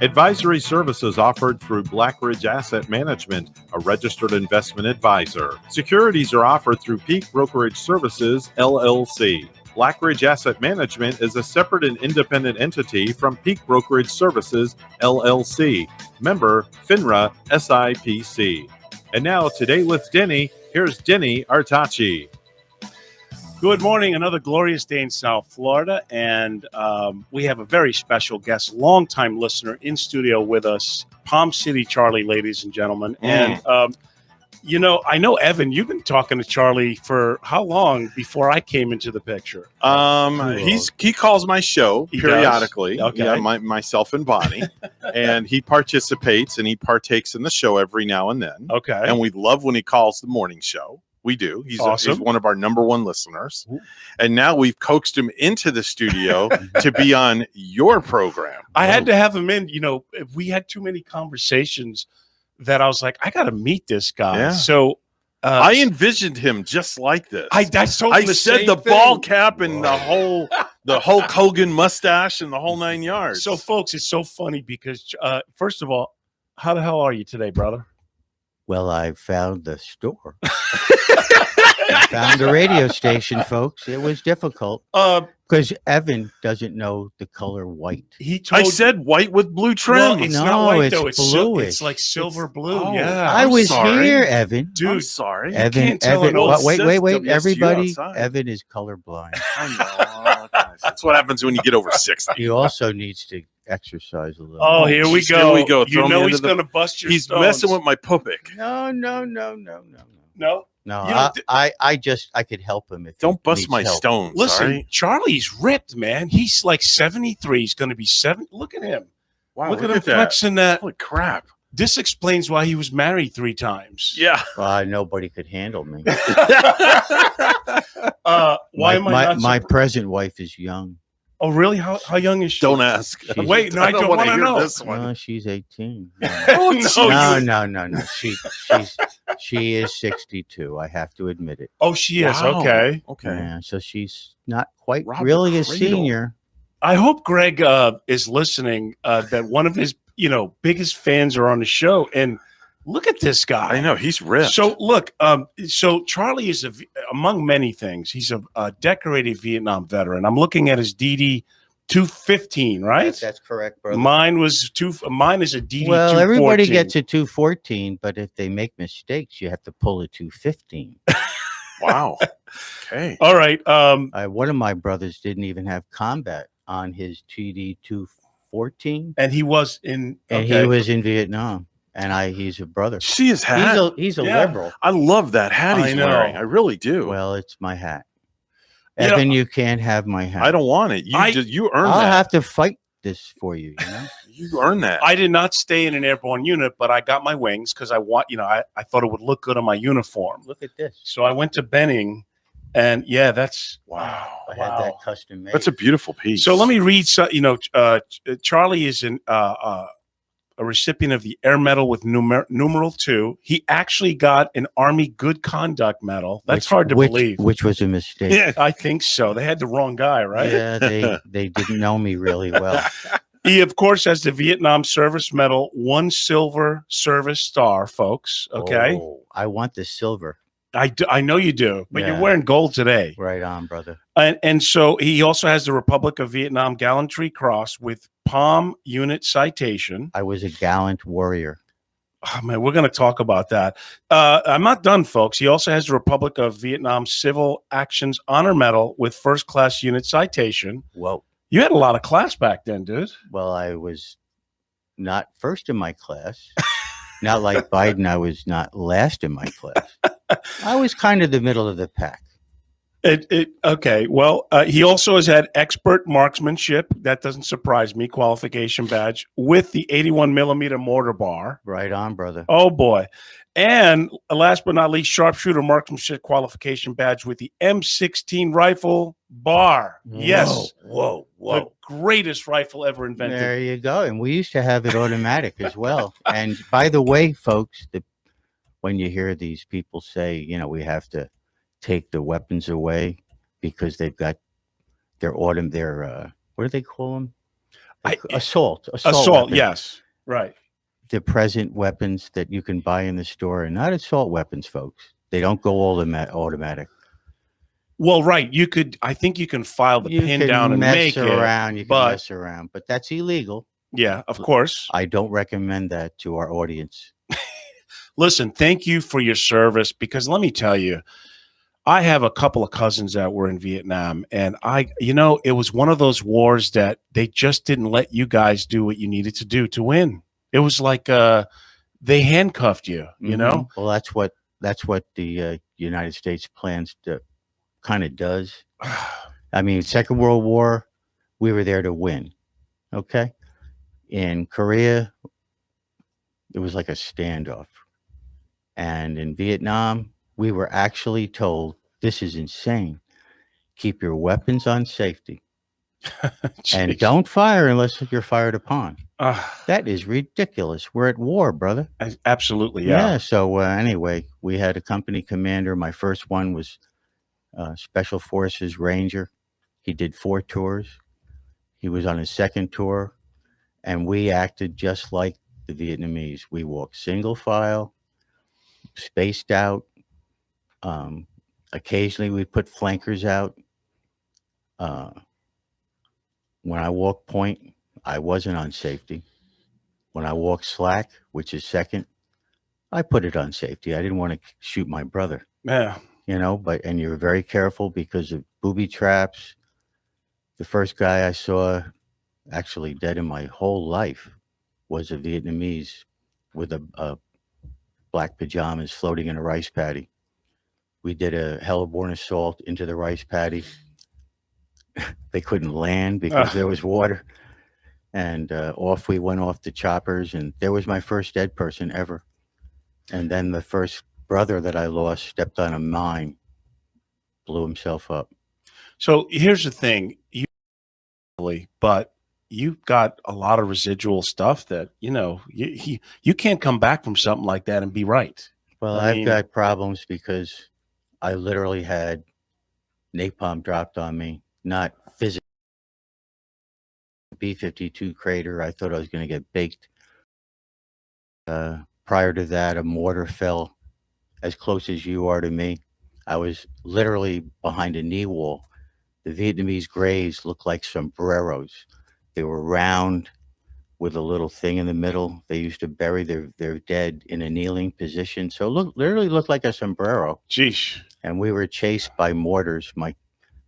Advisory services offered through Blackridge Asset Management, a registered investment advisor. Securities are offered through Peak Brokerage Services, LLC. Blackridge Asset Management is a separate and independent entity from Peak Brokerage Services, LLC. Member FINRA SIPC. And now, Today with Denny, here's Denny Artachi. Good morning. Another glorious day in South Florida, and we have a very special guest, longtime listener in studio with us, Palm City Charlie, ladies and gentlemen. And I know Evan, you've been talking to Charlie for how long before I came into the picture? He calls my show periodically. Okay. Yeah, myself and Bonnie, and he participates and he partakes in the show every now and then. Okay, and we love when he calls the morning show. We do. He's awesome. He's one of our number one listeners. And now we've coaxed him into the studio to be on your program. I had to have him in. If we had too many conversations that I was like, I got to meet this guy. Yeah. So I envisioned him just like this. I told him I said the ball cap and the Hulk Hogan mustache and the whole 9 yards. So, folks, it's so funny because, first of all, how the hell are you today, brother? Well, I found the store. I found the radio station, folks. It was difficult because Evan doesn't know the color white. I said white with blue trim. Well, it's not white, though. It's bluish. It's like silver blue. Oh, yeah, I was sorry. here, Evan. Dude, I'm sorry. Evan, wait, everybody. Evan is colorblind. I know. That's what happens when you get over 60. He also needs to exercise a little. Oh, here we go. Here we go. You know he's going to bust your He's stones. messing with my pubic. No. No? I could help him if Don't he bust needs my help. stones. Listen, all right? Charlie's ripped, man. He's like 73. He's going to be 7. Look at him. Wow, look at him flexing that. Holy crap. This explains why he was married 3 times. Yeah. Nobody could handle me. Why am I not my present wife is young. Oh, really? How young is she? Don't ask. Wait, no, I don't want to know. This one. No, she's 18. Oh, No. She is 62. I have to admit it. Oh, she is. Wow. Okay. Yeah, so she's not quite Robert really a Fredo. senior. I hope Greg is listening, that one of his, biggest fans are on the show. And look at this guy. I know. He's ripped. So look, so Charlie is among many things. He's a decorated Vietnam veteran. I'm looking at his DD 215, right? That's correct, brother. Mine is a DD 214. Well, everybody gets a 214, but if they make mistakes, you have to pull a 215. Wow. Okay. All right. One of my brothers didn't even have combat on his TD 214, And he was in. and he was in Vietnam. And he's a brother. See his hat? He's a Yeah. liberal. I love that hat I he's know. wearing. I really do. Well, it's my hat. You know, Evan, you can't have my hat. I don't want it. You earned I'll that. have to fight this for you. You earned that. I did not stay in an airborne unit, but I got my wings because I thought it would look good on my uniform. Look at this. So I went to Benning, and yeah, that's Wow. I had that custom made. That's a beautiful piece. So let me read. Charlie is a recipient of the Air Medal with numeral 2. He actually got an Army Good Conduct Medal. That's hard to believe. Which was a mistake. Yeah, I think so. They had the wrong guy, right? Yeah, they didn't know me really well. He, of course, has the Vietnam Service Medal, 1 Silver Service Star, folks. Okay. Oh, I want the silver. I know you do, but Yeah. you're wearing gold today. Right on, brother. And so he also has the Republic of Vietnam Gallantry Cross with Palm Unit Citation. I was a gallant warrior. Oh, man, we're going to talk about that. I'm not done, folks. He also has the Republic of Vietnam Civil Actions Honor Medal with First Class Unit Citation. Whoa. You had a lot of class back then, dude. Well, I was not first in my class. Not like Biden, I was not last in my class. I was kind of the middle of the pack. Okay. Well, he also has had expert marksmanship. That doesn't surprise me. Qualification badge with the 81 millimeter mortar bar. Right on, brother. Oh boy. And last but not least, sharpshooter marksmanship qualification badge with the M16 rifle bar. Yes. Whoa. The greatest rifle ever invented. There you go. And we used to have it automatic as well. And by the way, folks, when you hear these people say, we have to take the weapons away because they've got their what do they call them? Assault weapons. Yes, right. The present weapons that you can buy in the store are not assault weapons, folks. They don't go all automatic. Well, right. I think you can file the You pin can down and make around. You it. can mess around, but that's illegal. Yeah, of course. I don't recommend that to our audience. Listen, thank you for your service, because let me tell you, I have a couple of cousins that were in Vietnam, and it was one of those wars that they just didn't let you guys do what you needed to do to win. It was like they handcuffed you, you know? Well, that's what the United States plans to kind of does. I mean, Second World War, we were there to win. Okay. In Korea, it was like a standoff. And in Vietnam, we were actually told, this is insane. Keep your weapons on safety. And don't fire unless you're fired upon. That is ridiculous. We're at war, brother. Absolutely, yeah. So anyway, we had a company commander. My first one was Special Forces Ranger. He did 4 tours. He was on his second tour, and we acted just like the Vietnamese. We walked single file, spaced out. Occasionally, we put flankers out. When I walked point, I wasn't on safety. When I walked slack, which is second, I put it on safety. I didn't want to shoot my brother. Yeah. And you're very careful because of booby traps. The first guy I saw actually dead in my whole life was a Vietnamese with a black pajamas floating in a rice paddy. We did a heliborne assault into the rice paddy. They couldn't land because there was water. And off we went off the choppers. And there was my first dead person ever. And then the first brother that I lost stepped on a mine, blew himself up. So here's the thing. But you've got a lot of residual stuff that, you can't come back from something like that and be right. Well, I've got problems because I literally had napalm dropped on me, not physically. B-52 crater, I thought I was going to get baked. Prior to that, a mortar fell as close as you are to me. I was literally behind a knee wall. The Vietnamese graves looked like sombreros. They were round with a little thing in the middle. They used to bury their dead in a kneeling position. So literally looked like a sombrero. Jeez. And we were chased by mortars.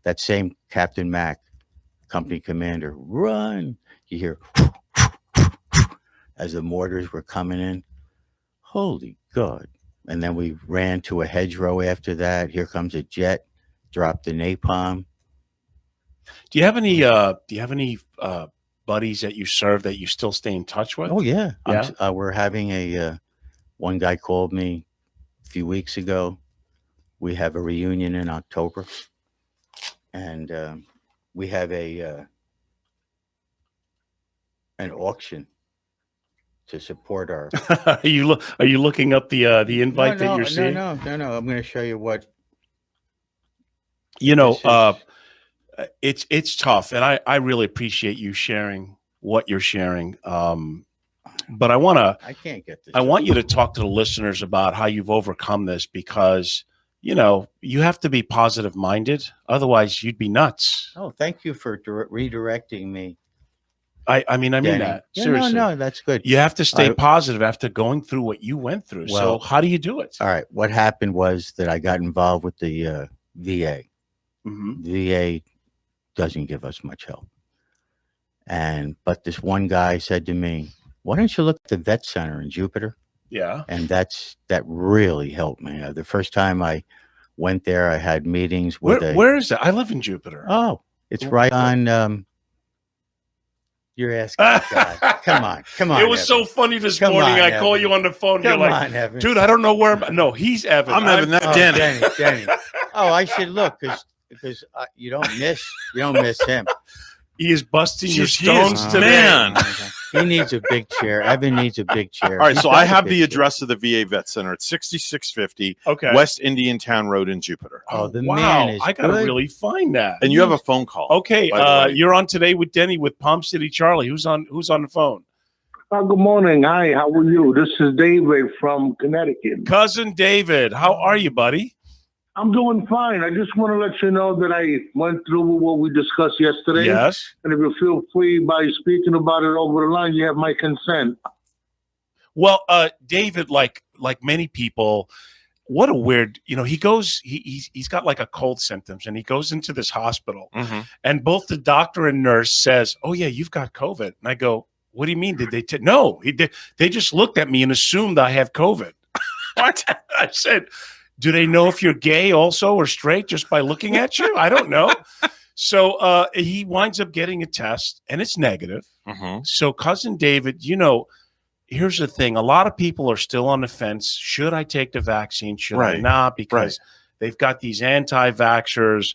That same Captain Mac, company commander, run. You hear as the mortars were coming in. Holy God. And then we ran to a hedgerow after that. Here comes a jet, dropped the napalm. Do you have any buddies that you serve that you still stay in touch with? Oh yeah. We're having one guy called me a few weeks ago. We have a reunion in October, and we have an auction to support our. Are you looking up the invite that you're seeing? No. I'm going to show you what. It's tough, and I really appreciate you sharing what you're sharing. But I can't get this. I want you to talk to the listeners about how you've overcome this, because you have to be positive minded. Otherwise, you'd be nuts. Oh, thank you for redirecting me. I mean that. Yeah, seriously. No, that's good. You have to stay positive after going through what you went through. Well, so how do you do it? All right. What happened was that I got involved with the VA. Mm-hmm. VA doesn't give us much help. But this one guy said to me, why don't you look at the vet center in Jupiter? Yeah. And that really helped me. The first time I went there, I had meetings with where is that? I live in Jupiter. Oh, it's right on you're asking God. Come on. It was Evan. So funny this morning. I call you on the phone. You're like, Evan. Dude, I don't know where no, he's Evan. I'm Evan, not Denny. Denny. Oh, I should look because you don't miss him. He is busting your stones today. Man. He needs a big chair. Evan needs a big chair. All right, He's so got I a have big the chair. address of the VA Vet Center. It's 6650 Okay. West Indian Town Road in Jupiter. Oh, the wow. man is I gotta good. really find that. And you have a phone call. Okay, by the way. you're on Today with Denny with Palm City Charlie. Who's on the phone? Good morning. Hi, how are you? This is David from Connecticut. Cousin David, how are you, buddy? I'm doing fine. I just want to let you know that I went through what we discussed yesterday. Yes. And if you feel free by speaking about it over the line, you have my consent. Well, David, like many people, what a weird, he goes, he's got like a cold symptoms, and he goes into this hospital, and both the doctor and nurse says, "Oh yeah, you've got COVID," and I go, "What do you mean? Did they? No, they just looked at me and assumed I have COVID." What? I said, "Do they know if you're gay also or straight just by looking at you? I don't know." So he winds up getting a test, and it's negative. So cousin David, here's the thing. A lot of people are still on the fence. Should I take the vaccine? Should I not? Because they've got these anti-vaxxers.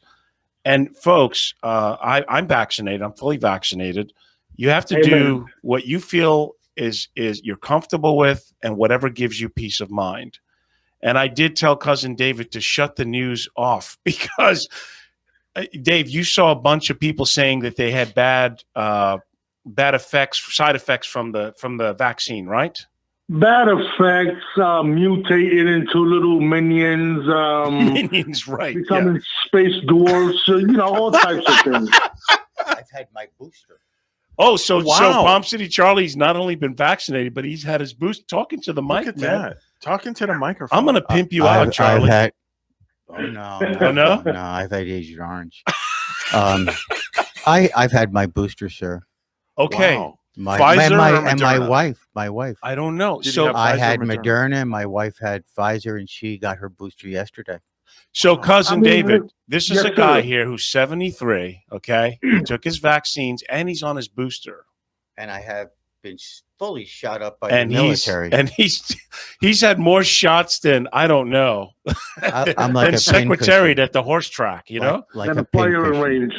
And folks, I'm vaccinated. I'm fully vaccinated. You have to do what you feel is you're comfortable with, and whatever gives you peace of mind. And I did tell cousin David to shut the news off because, Dave, you saw a bunch of people saying that they had bad side effects from the vaccine, right? Bad effects, mutated into little minions. Minions, right? Becoming space dwarfs, all types of things. I've had my booster. Oh, so Wow. Palm City Charlie's not only been vaccinated, but he's had his boost. Talking to the mic, Look at man. that. Talking to the microphone. I'm going to pimp you out, Charlie. I've had, no, Oh, no? no, I've had Agent Orange. I've had my booster, sir. Okay. Wow. My Moderna? my wife. I don't know. Did you So have I Pfizer or had Moderna? Moderna. My wife had Pfizer, and she got her booster yesterday. cousin David, this is yes, a guy sir. here who's 73, okay? He took his vaccines, and he's on his booster. And I have been fully shot up by And the military. he's had more shots than, I don't know, I'm like than a secretariat pincushion. at the horse track, like And a a player pincushion. range.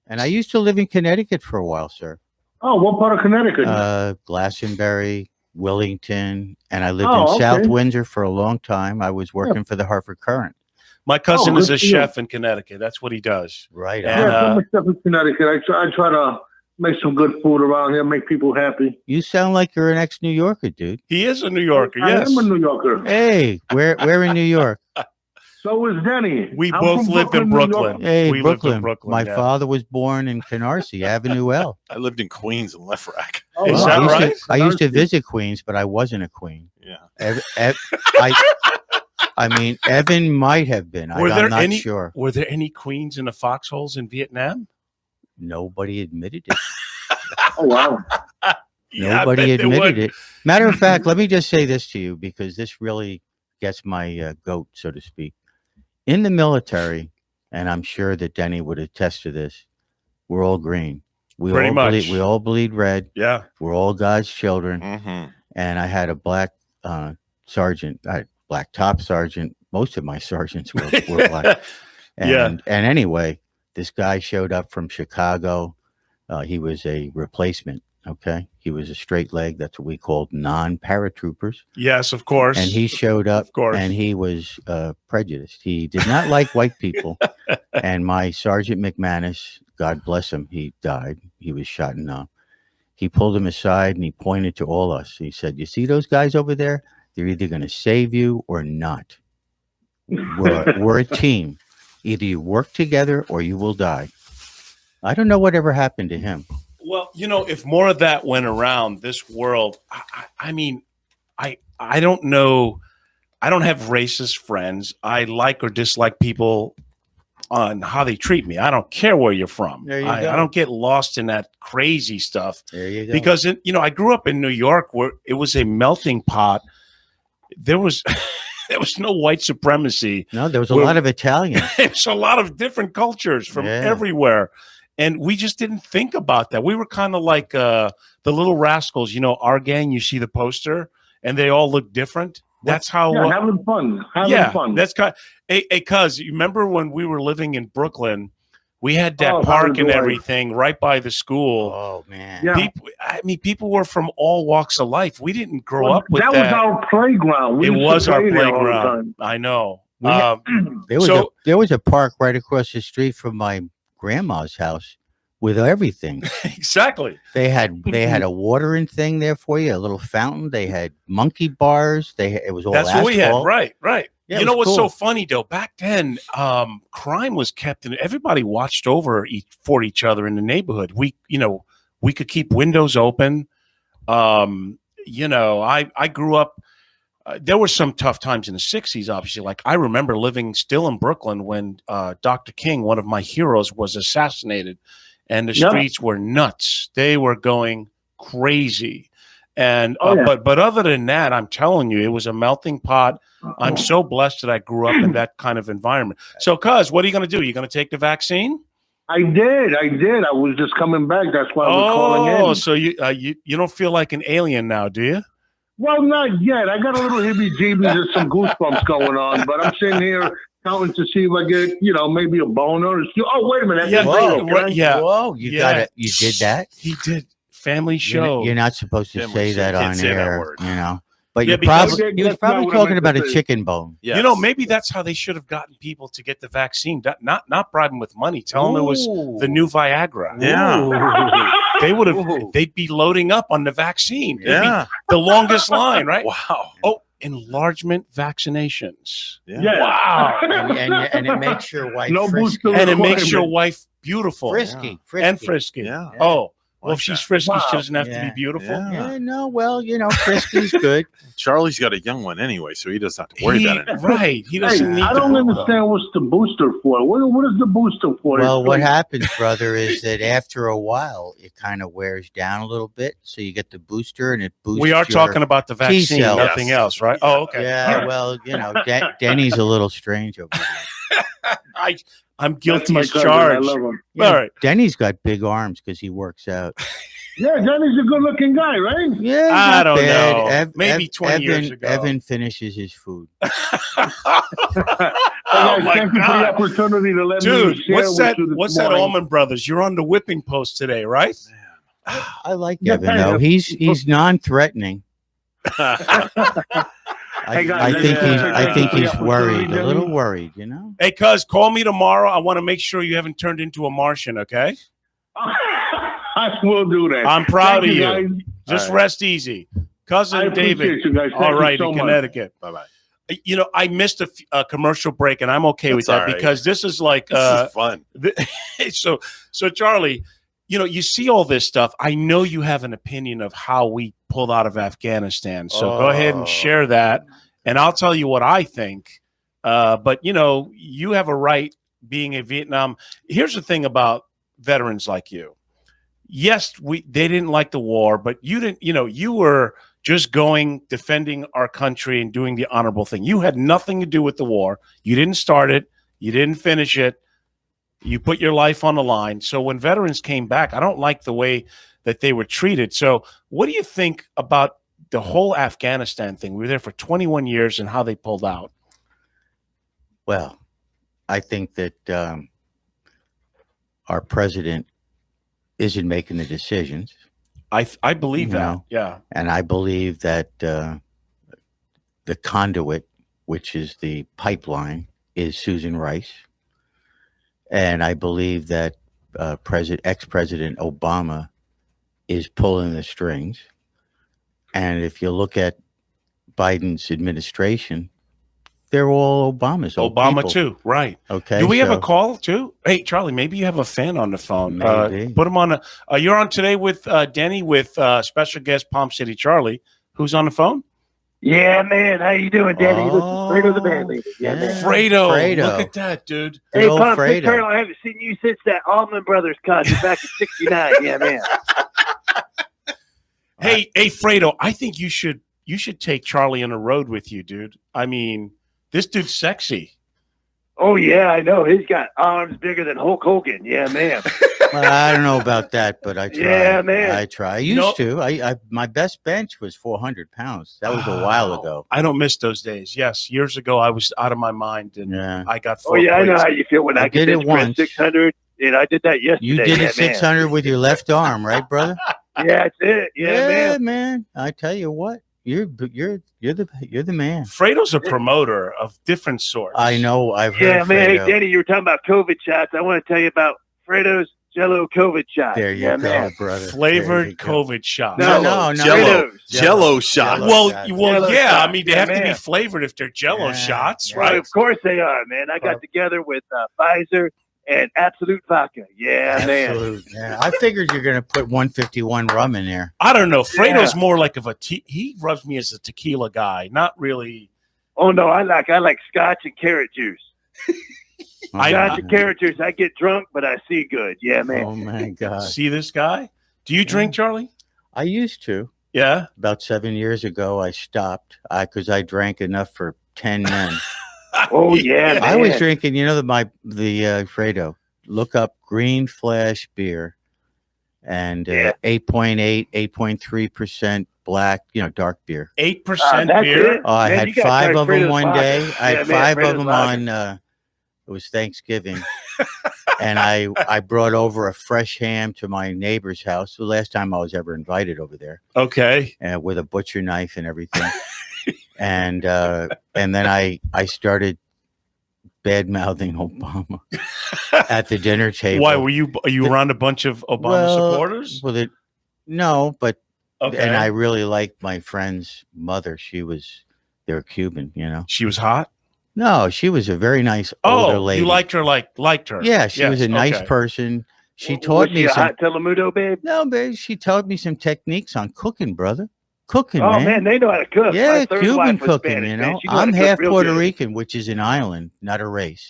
And I used to live in Connecticut for a while, sir. Oh, what part of Connecticut? Glastonbury, Willington, and I lived Oh, in okay. South Windsor for a long time. I was working for the Hartford Courant. My cousin Oh, is good a for you. chef in Connecticut. That's what he does. Right. And, Yeah, I'm myself in Connecticut. I try to make some good food around here, make people happy. You sound like you're an ex-New Yorker, dude. He is a New Yorker, I yes. am a New Yorker. Hey, where in New York? So is Denny. We I'm both from lived in New York. Brooklyn. Hey, We lived in Brooklyn. Brooklyn, My yeah. father was born in Canarsie, Avenue L. I lived in Queens and Left Rack. Oh, Is wow. that I used right? I used to visit Queens, but I wasn't a queen. Yeah. I mean, Evan might have been. Were there I'm not any- sure. Were there any queens in the foxholes in Vietnam? Nobody admitted it. Oh, wow. Yeah, I Nobody bet there admitted would. it. Matter of fact, let me just say this to you because this really gets my goat, so to speak. In the military, and I'm sure that Denny would attest to this, we're all green. We Pretty all much. bleed, we all bleed red. Yeah. We're all God's children. Mm-hmm. And I had a black sergeant, black top sergeant. Most of my sergeants were black. And anyway, this guy showed up from Chicago. He was a replacement. Okay. He was a straight leg. That's what we called non-paratroopers. Yes, of course. And he showed up Of course. and he was prejudiced. He did not like white people. And my Sergeant McManus, God bless him, he died. He was shot in he pulled him aside and he pointed to all us. He said, "You see those guys over there? They're either going to save you or not. We're a team. Either you work together or you will die." I don't know whatever happened to him. Well, if more of that went around this world, I mean, I don't know. I don't have racist friends. I like or dislike people on how they treat me. I don't care where you're from. There you I go. don't get lost in that crazy stuff There you go. because, I grew up in New York where it was a melting pot. There was there was no white supremacy. No, there was a Well- lot of Italians. There's a lot of different cultures from Yeah. everywhere. And we just didn't think about that. We were kind of like the Little Rascals, our gang, you see the poster, and they all look different. That's how. Yeah, having fun. Having fun. That's kind. Hey, cuz, you remember when we were living in Brooklyn? We had that Oh, park and boy. everything right by the school. Oh man. Yeah. People were from all walks of life. We didn't grow up with that. that. Was our playground. We It used to was our play there all the playground. time. I know. We had- So- there was a park right across the street from my grandma's house with everything. Exactly. They had a watering thing there for you, a little fountain. They had monkey bars. It was all That's asphalt. what we had. Right. Yeah, it You know was what's so cool. funny though? Back then, crime was kept in. Everybody watched over for each other in the neighborhood. We could keep windows open. I grew up. There were some tough times in the 60s, obviously. Like I remember living still in Brooklyn when Dr. King, one of my heroes, was assassinated, and the streets were nuts. They were going crazy. And but other than that, I'm telling you, it was a melting pot. I'm so blessed that I grew up in that kind of environment. So, Cuz, what are you going to do? You going to take the vaccine? I did. I was just coming back. That's why I was calling in. Oh, so you don't feel like an alien now, do you? Well, not yet. I got a little heebie-jeebies and some goosebumps going on, but I'm sitting here counting to see if I get, maybe a boner. Oh, wait a minute. Whoa, you did that? He did. Family show. You're not supposed to say that on air, But Yeah, he was probably talking about a chicken bone. Yes. Maybe that's how they should have gotten people to get the vaccine. Not bribe them with money. Tell them it was the new Viagra. Yeah. They'd be loading up on the vaccine. It'd Yeah. be the longest line, right? Wow. Oh, enlargement vaccinations. Yeah. Wow. and it makes your wife No frisky. booster And it makes your requirement. wife beautiful. Frisky. And frisky. Yeah. Oh, well, Like if she's that. frisky, Wow. she doesn't have to Yeah. be beautiful. Yeah. Yeah, no, well, frisky's good. Charlie's got a young one anyway, so he doesn't have to worry about it. Right. He Hey, doesn't need I don't understand what's the booster for. What is the booster for? Well, It's what like- happens, brother, is that after a while, it kind of wears down a little bit. So you get the booster, and it boosts. We are your talking about the vaccine, T-cells. nothing else, right? Oh, okay. Yeah, well, Denny's a little strange over there. I'm That's guilty my as cousin. I charged. love him. All right. Denny's got big arms because he works out. Yeah, Denny's a good-looking guy, right? Yeah, I not don't bad. know. Maybe 20 years ago. Evan finishes his food. Oh Hey, guys, my thank you for the God. opportunity to let me Dude, share what's with that? you this What's that, morning. Allman Brothers? You're on the whipping post today, right? I like Yeah, Evan though. He's non-threatening. Hey, guys, I think thank you for the he's worried, opportunity, a little Denny. worried. Hey, cuz, call me tomorrow. I want to make sure you haven't turned into a Martian, okay? I will do that. I'm proud Thank of you. guys. Just All right. rest easy. I Cousin appreciate David. you guys. Thank All you right, so in much. Connecticut. Bye-bye. I missed a commercial break, and I'm okay with That's all that right. because this is like This is fun. so Charlie, you see all this stuff. I know you have an opinion of how we pulled out of Afghanistan. So go ahead and share that, and I'll tell you what I think. But you have a right being a Vietnam. Here's the thing about veterans like you. Yes, they didn't like the war, but you didn't. You were just defending our country and doing the honorable thing. You had nothing to do with the war. You didn't start it. You didn't finish it. You put your life on the line. So when veterans came back, I don't like the way that they were treated. So what do you think about the whole Afghanistan thing? We were there for 21 years and how they pulled out. Well, I think that our president isn't making the decisions. I believe that. No. Yeah. And I believe that the conduit, which is the pipeline, is Susan Rice. And I believe that ex-President Obama is pulling the strings. And if you look at Biden's administration, they're all Obama's. old Obama people. too. Right. Okay. Do we have a so- call too? Hey, Charlie, maybe you have a fan on the phone. Maybe. Put him on. You're on today with Denny with special guest Palm City Charlie. Who's on the phone? Yeah, man. How you doing, Denny? Oh, Fredo the band leader. Yeah, yeah. man. Fredo. Fredo. Look at that, dude. Good Hey, old Pop, Fredo. Colonel, I haven't seen you since that Allman Brothers concert back in '69. Yeah, man. Hey, Fredo. I think you should take Charlie on the road with you, dude. I mean, this dude's sexy. Oh yeah, I know. He's got arms bigger than Hulk Hogan. Yeah, man. Well, I don't know about that, but I try. Yeah, man. I try. I used to. I my best bench was 400 pounds. That was a while ago. I don't miss those days. Yes, years ago I was out of my mind and Yeah. I got. Oh yeah, I know plates. how you feel when I I can did it bench press once. 600. I did that yesterday. You did yeah, it 600 with your left arm, right, brother? Man. Yeah, that's it. Yeah, man. I tell you what, you're the man. Fredo's a promoter of different sorts. I know. I've heard. Yeah, man. Hey, Fredo. Denny, you were talking about COVID shots. I want to tell you about Fredo's Jello COVID shot. There you yeah, go, man. brother. Flavored There you go. COVID shots. No, No. Fredo's. Jello shots. Well, shots. yeah. Jello I mean, they have to be man. flavored if they're Jello Yeah, shots, yeah. Well, right? of course they are, man. I got together with Pfizer and Absolute Vodka. Yeah, man. Absolute. Yeah, I figured you're gonna put 151 rum in there. I don't know. Fredo's more like he rubs me as a tequila guy, not really. Oh no, I like Scotch and carrot juice. I- Scotch and carrot juice. I get drunk, but I see good. Yeah, man. Oh my God. See this guy? Do you drink, Charlie? I used to. Yeah. About 7 years ago, I stopped because I drank enough for 10 men. Oh yeah, man. I was drinking, the Fredo. Look up Green Flash beer, and Yeah. 8.8, 8.3% black, dark beer. 8% that's beer. it. Oh, I Man, had you gotta 5 try of them Fredo's one vodka. day. I Yeah, had man, 5 of Fredo's them vodka. on. It was Thanksgiving, and I brought over a fresh ham to my neighbor's house. The last time I was ever invited over there, Okay. with a butcher knife and everything. and then I started bad mouthing Obama at the dinner table. Why were you around a bunch of Obama supporters? Well, no, but Okay. and I really liked my friend's mother. They were Cuban, She was hot. No, she was a very nice older lady. You liked her, liked her. Yeah, she was Yes, a nice okay. person. She Was taught she me a some. hot Telemundo, babe? No, babe, she taught me some techniques on cooking, brother. Cooking, Oh man. man, they know how to cook. Yeah, My third Cuban wife was cooking. Spanish, man. She knew how I'm to cook half real Puerto good. Rican, which is an island, not a race.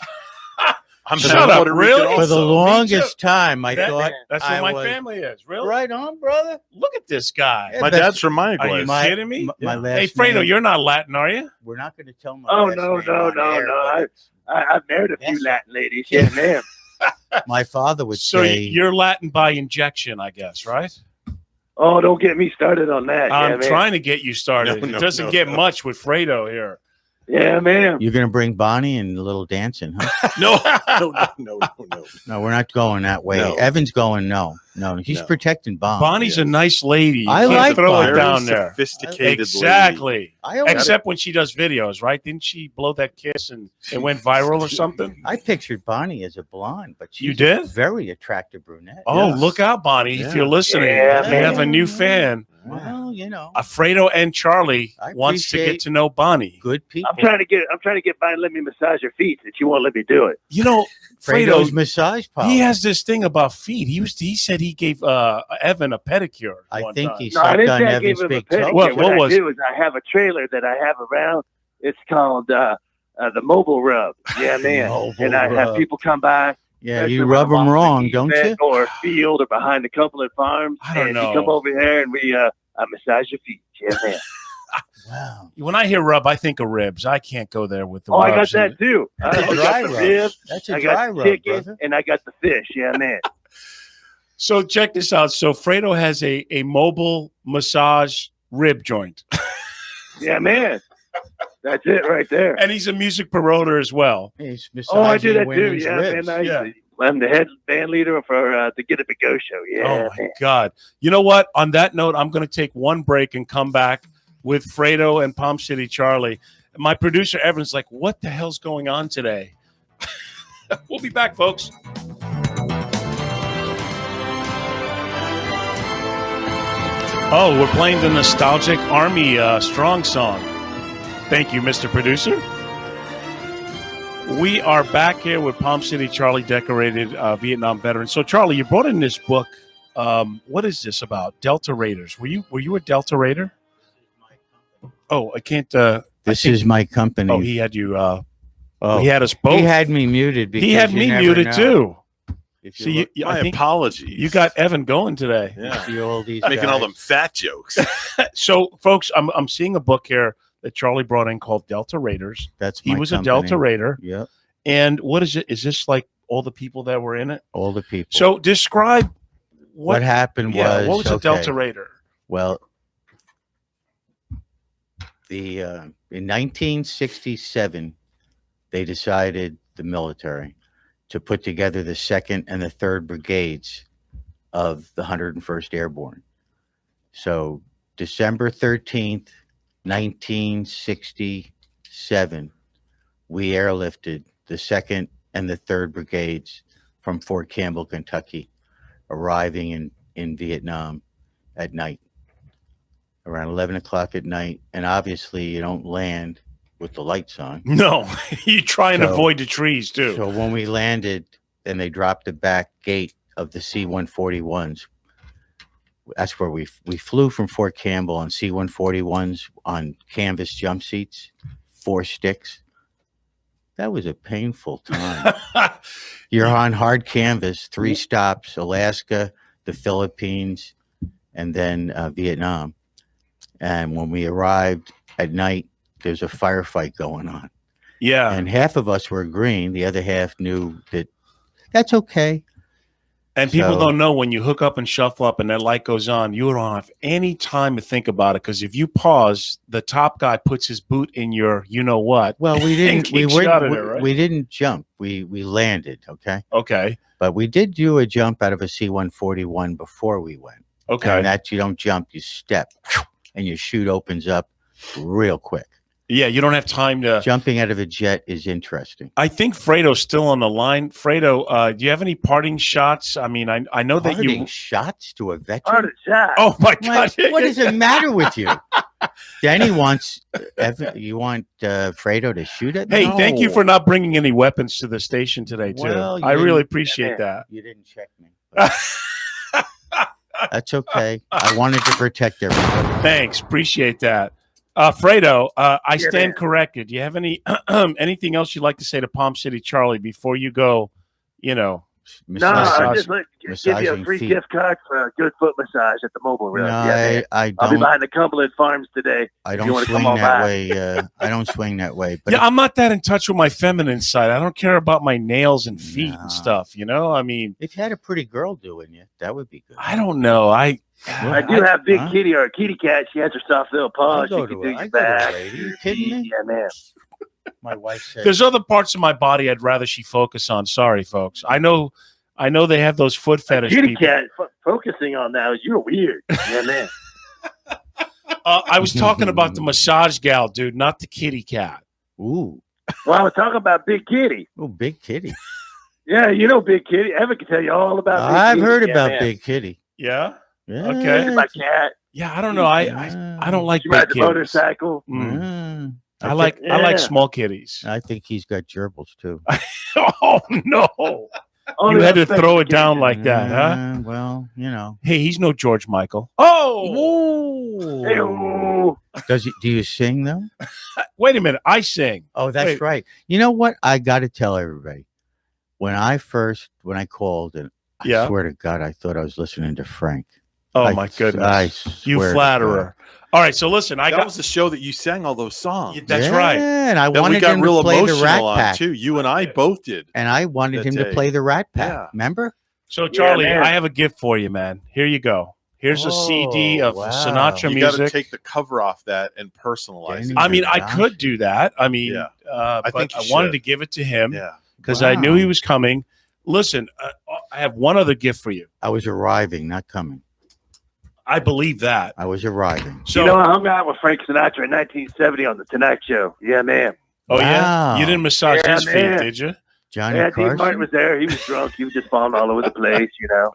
I'm Shut half up, Puerto Rican really? also. For the Me too. longest time, I That- thought That's I what my was family is. Really? right on, brother. Look at this guy. Yeah, My that's- dad's from Uruguay. Are you My- kidding me? my last Hey, Fredo, name- you're not Latin, are you? We're not going to tell my. Oh last no, name no, on no, air, no. but I've married a few Yes, sir. Latin ladies. Yeah, man. my father would So say. you're Latin by injection, I guess, right? Oh, don't get me started on that. I'm yeah, man. trying to get you started. No, It doesn't get much with Fredo here. Yeah, man. You're going to bring Bonnie and a little dancing, huh? No. No, we're not going that way. No. Evan's going no. He's No. protecting Bonnie. Bonnie's a nice lady. You I can't like throw Bonnie. it down there. Sophisticated Exactly. I always, Except when she does videos, right? Didn't she blow that kiss and it went viral or something? I pictured Bonnie as a blonde, but she's You did? a very attractive brunette. Oh, Yes. Look out, Bonnie. If Yeah. you're listening, Yeah, we have a man. new fan. Well, Fredo and Charlie I wants to get appreciate- to know Bonnie. good people. I'm trying to get Bonnie to let me massage her feet, and she won't let me do it. You know, Fredo's Fredo, massage power. he has this thing about feet. He said he gave Evan a pedicure. I one think time. he No, I sucked didn't on say I Evan's gave him a big toe. pedicure. What What I was- do is I have a trailer that I have around. It's called the Mobile Rub. Yeah, man. Mobile and I have rub. people come by. Yeah, especially you when rub I'm them off the wrong, heat don't mat you? Or field or behind the Cumberland Farms. I don't and know. You come over here and we I massage your feet. Yeah, man. Wow. When I hear rub, I think of ribs. I can't go there with the Oh, I got rubs and- that too. I That's a got dry the rub. ribs. That's a I dry got the rub, chicken, brother. and I got the fish. Yeah, man. So check this out. So Fredo has a mobile massage rib joint, Yeah, man. That's it right there. and he's a music promoter as well. He's Oh, I do massaging that too. women's Yeah, ribs. man. Yeah. I'm the head band leader for the Get Up and Go show. Yeah, Oh my man. God! You know what? On that note, I'm going to take one break and come back with Fredo and Palm City Charlie. My producer Evan's like, "What the hell's going on today?" We'll be back, folks. Oh, we're playing the nostalgic Army Strong song. Thank you, Mr. Producer. We are back here with Palm City Charlie, decorated Vietnam veteran. So, Charlie, you brought in this book. What is this about? Delta Raiders. Were you a Delta Raider? Oh, I can't. This is my company. Oh, he had you. Oh, He had us both. he had me muted. Because He had you me never muted know. too. If you So look- I My think apologies. you got Evan going today. yeah. see all these Making all guys. them fat jokes. So, folks, I'm seeing a book here that Charlie brought in called Delta Raiders. That's He my was company. a Delta Raider. Yep, And what is it? Is this like all the people that were in it? all the people. So describe what happened Yeah, was what was a okay. Delta Raider? Well, in 1967, they decided the military to put together the 2nd and the 3rd Brigades of the 101st Airborne. So December 13th, 1967, we airlifted the 2nd and the 3rd Brigades from Fort Campbell, Kentucky, arriving in Vietnam at night, around 11 o'clock at night. And obviously you don't land with the lights on. No, you try and avoid the trees too. So when we landed and they dropped the back gate of the C-141s, that's where we flew from Fort Campbell on C-141s on canvas jump seats, 4 sticks. That was a painful time. You're on hard canvas, 3 stops, Alaska, the Philippines, and then Vietnam. And when we arrived at night, there's a firefight going on. Yeah. And half of us were agreeing. The other half knew that that's okay. And people don't know when you hook up and shuffle up and that light goes on, you don't have any time to think about it. Because if you pause, the top guy puts his boot in your you-know-what. Well, we didn't. we didn't jump. We landed, okay? Okay. But we did do a jump out of a C-141 before we went. Okay. And that you don't jump, you step. And your chute opens up real quick. Yeah, you don't have time to. Jumping out of a jet is interesting. I think Fredo's still on the line. Fredo, do you have any parting shots? I mean, I know that Parting you shots to a veteran. Parting shot. Oh my God! What is the matter with you? Denny wants. You want Fredo to shoot at me? Hey, thank you for not bringing any weapons to the station today, too. Well, I really appreciate that. You didn't check me. That's okay. I wanted to protect everybody. Thanks, appreciate that. Fredo, I stand corrected. Do you have any anything else you'd like to say to Palm City Charlie before you go? You know, No, I just give you a free gift card for a good foot massage at the mobile room. No, I'll be behind the Cumberland Farms today. I don't swing that way. I don't swing that way. But yeah, I'm not that in touch with my feminine side. I don't care about my nails and feet and stuff. You know, I mean, if you had a pretty girl doing you, that would be good. I don't know. I do have Big Kitty or a kitty cat. She has her soft little paws. She can do your back. Are you kidding me? Yeah, man. My wife said there's other parts of my body I'd rather she focus on. Sorry, folks. I know they have those foot fetish kitty people. cat focusing on that. You're weird. Yeah, man. I was talking about the massage gal, dude, not the kitty cat. Ooh. Well, I was talking about Big Kitty. Oh, Big Kitty. Yeah, you know Big Kitty. Evan can tell you all about Big Kitty. I've heard about Big Kitty. Yeah? Yeah. Okay. My cat. Yeah, I don't know. I don't like She big rides a kitties. motorcycle. I like small kitties. I think he's got gerbils too. Oh no! You had to throw it down like that, huh? Well, you know. Hey, he's no George Michael. Oh! Do you sing though? Wait a minute, I sing. Oh, that's right. You know what? I got to tell everybody. When I called, and I swear to God, I thought I was listening to Frank. Oh my goodness! You flatterer. All right, so listen, that was the show that you sang all those songs. That's right. And I wanted him to play the Rat Pack too. You and I both did. And I wanted him to play the Rat Pack. Yeah. Remember? So Charlie, I have a gift for you, man. Here you go. Here's a CD of Sinatra music. You got to take the cover off that and personalize it. I mean, I could do that. I mean, I think I wanted to give it to him. Yeah. Because I knew he was coming. Listen, I have one other gift for you. I was arriving, not coming. I believe that. I was arriving. So, I hung out with Frank Sinatra in 1970 on The Tonight Show. Yeah, man. Oh, yeah? You didn't massage his feet, did you? Johnny Carson? Dean Martin was there. He was drunk. He was just falling all over the place, you know.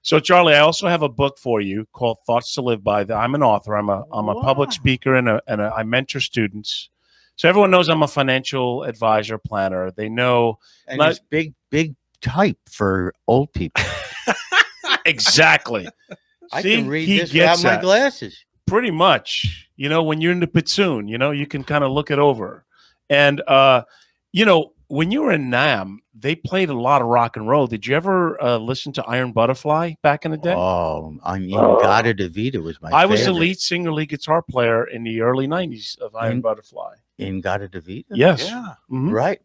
So, Charlie, I also have a book for you called Thoughts to Live By. I'm an author. I'm a public speaker, and I mentor students. So everyone knows I'm a financial advisor, planner. They know. And it's big type for old people. Exactly. I can read this without my glasses. Pretty much. You know, when you're in the platoon, you know, you can kind of look it over. And, you know, when you were in NAM, they played a lot of rock and roll. Did you ever listen to Iron Butterfly back in the day? Oh, I mean, Gata Davida was my favorite. I was the lead singer, lead guitar player in the early 90s of Iron Butterfly. In Gata Davida? Yes. Yeah. Mm-hmm. Right.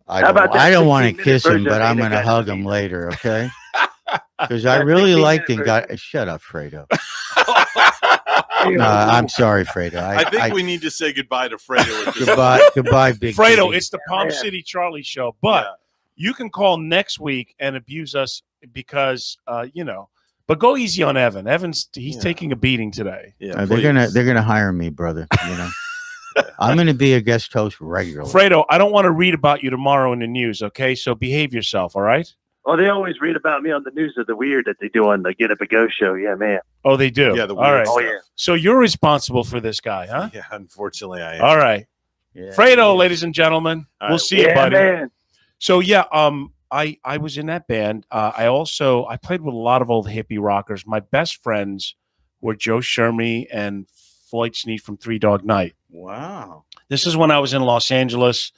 I don't want to kiss him, but I'm going to hug him later, okay? Because I really liked him. Shut up, Fredo. I'm sorry, Fredo. I think we need to say goodbye to Fredo. Goodbye, Big Fredo. Kitty. It's the Palm City Charlie show. But You can call next week and abuse us because, but go easy on Evan. He's taking a beating today. Yeah, they're gonna hire me, brother. I'm gonna be a guest host regularly. Fredo, I don't want to read about you tomorrow in the news. Okay, so behave yourself. All right. Oh, they always read about me on the news of the weird that they do on the Get Up and Go show. Yeah, man. Oh, they do. Yeah, the all weird right. stuff. Oh, yeah. So you're responsible for this guy, huh? Yeah, unfortunately, I am. All right. Yeah, Fredo, ladies and gentlemen, All we'll right. see you, Yeah, buddy. man. So I was in that band. I played with a lot of old hippie rockers. My best friends were Joe Shermy and Floyd Sneed from Three Dog Night. Wow. This is when I was in Los Angeles.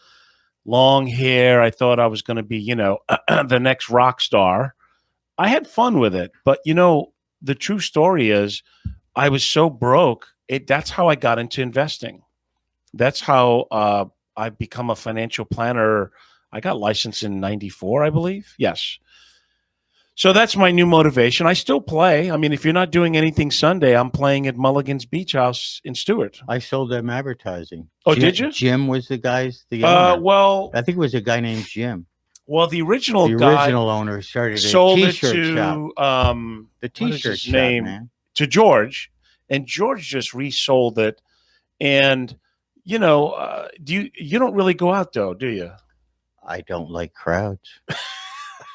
Long hair. I thought I was going to be, the next rock star. I had fun with it, but the true story is, I was so broke. That's how I got into investing. That's how I've become a financial planner. I got licensed in 94, I believe. Yes. So that's my new motivation. I still play. I mean, if you're not doing anything Sunday, I'm playing at Mulligan's Beach House in Stewart. I sold them advertising. Oh, did you? Jim was the owner. Well, I think it was a guy named Jim. the original The guy original owner started sold a it t-shirt to shop. The what is t-shirt his shop, name? man. To George, and George just resold it. And you don't really go out though, do you? I don't like crowds.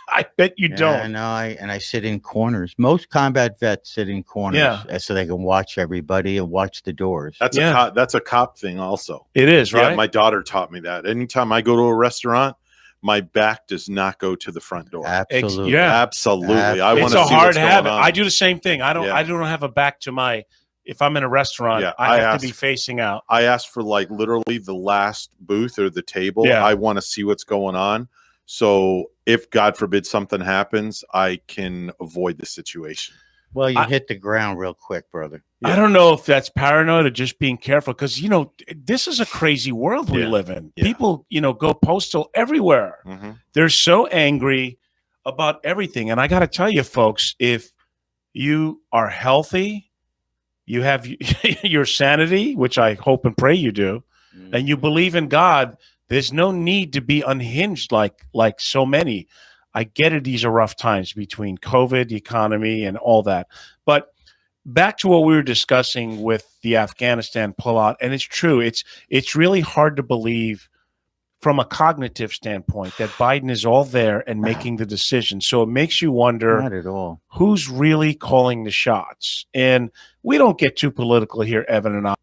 I bet you don't. No, I sit in corners. Most combat vets sit in corners, so they can watch everybody and watch the doors. That's a cop thing, also. It is, right? Yeah, my daughter taught me that. Anytime I go to a restaurant, my back does not go to the front door. Absolutely. Absolutely. I want It's to a see hard what's going habit. on. I do the same thing. I don't have a back to my. If I'm in a restaurant, I have to be facing out. I asked for literally the last booth or the table. Yeah. I want to see what's going on. So if God forbid something happens, I can avoid the situation. Well, you hit the ground real quick, brother. I don't know if that's paranoid or just being careful, because this is a crazy world we live in. Yeah. People, go postal everywhere. Mm-hmm. They're so angry about everything. And I got to tell you, folks, if you are healthy, you have your sanity, which I hope and pray you do, and you believe in God, there's no need to be unhinged like so many. I get it. These are rough times between COVID, the economy, and all that. But back to what we were discussing with the Afghanistan pullout, and it's true. It's really hard to believe from a cognitive standpoint that Biden is all there and making the decision. So it makes you wonder, Not at all. who's really calling the shots. And we don't get too political here, Evan and I.